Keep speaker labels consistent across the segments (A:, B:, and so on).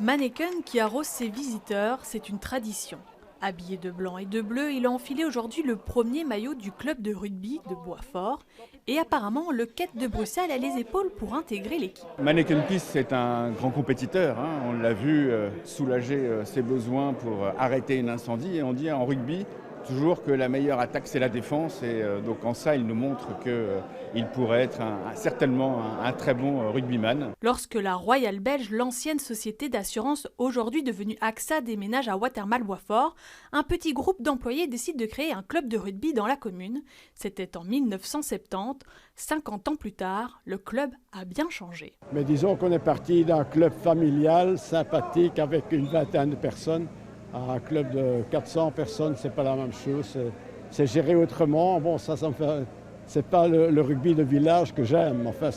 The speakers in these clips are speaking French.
A: Mannequin qui arrose ses visiteurs, c'est une tradition. Habillé de blanc et de bleu, il a enfilé aujourd'hui le premier maillot du club de rugby de Boitsfort. Et apparemment, le Quette de Bruxelles a les épaules pour intégrer l'équipe.
B: Mannequin Peace, c'est un grand compétiteur. On l'a vu soulager ses besoins pour arrêter un incendie. Et on dit en rugby toujours que la meilleure attaque, c'est la défense. Et donc en ça, il nous montre qu'il pourrait être certainement un très bon rugbyman.
A: Lorsque la Royale Belge, l'ancienne société d'assurance aujourd'hui devenue AXA, déménage à Watermal-Boitsfort, un petit groupe d'employés décide de créer un club de rugby dans la commune. C'était en 1970. 50 ans plus tard, le club a bien changé.
C: Mais disons qu'on est parti d'un club familial, sympathique, avec une vingtaine de personnes, à un club de 400 personnes, c'est pas la même chose. C'est géré autrement. Bon, ça me fait... C'est pas le rugby de village que j'aime. Enfin,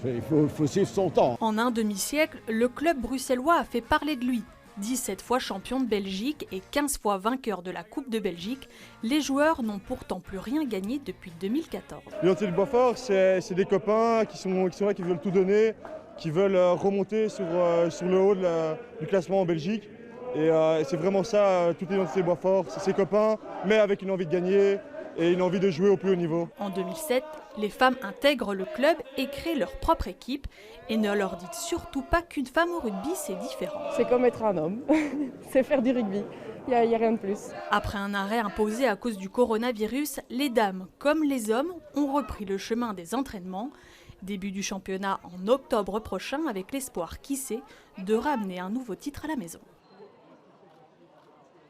C: il faut suivre son temps.
A: En un demi-siècle, le club bruxellois a fait parler de lui. 17 fois champion de Belgique et 15 fois vainqueur de la Coupe de Belgique, les joueurs n'ont pourtant plus rien gagné depuis 2014.
D: L'identité de Boitsfort, c'est des copains qui sont là, qui veulent tout donner, qui veulent remonter sur le haut du classement en Belgique. Et c'est vraiment ça, toute l'identité de Boitsfort, c'est ses copains, mais avec une envie de gagner et une envie de jouer au plus haut niveau.
A: En 2007, les femmes intègrent le club et créent leur propre équipe. Et ne leur dites surtout pas qu'une femme au rugby, c'est différent.
E: C'est comme être un homme, c'est faire du rugby, il n'y a rien de plus.
A: Après un arrêt imposé à cause du coronavirus, les dames comme les hommes ont repris le chemin des entraînements. Début du championnat en octobre prochain avec l'espoir, qui sait, de ramener un nouveau titre à la maison.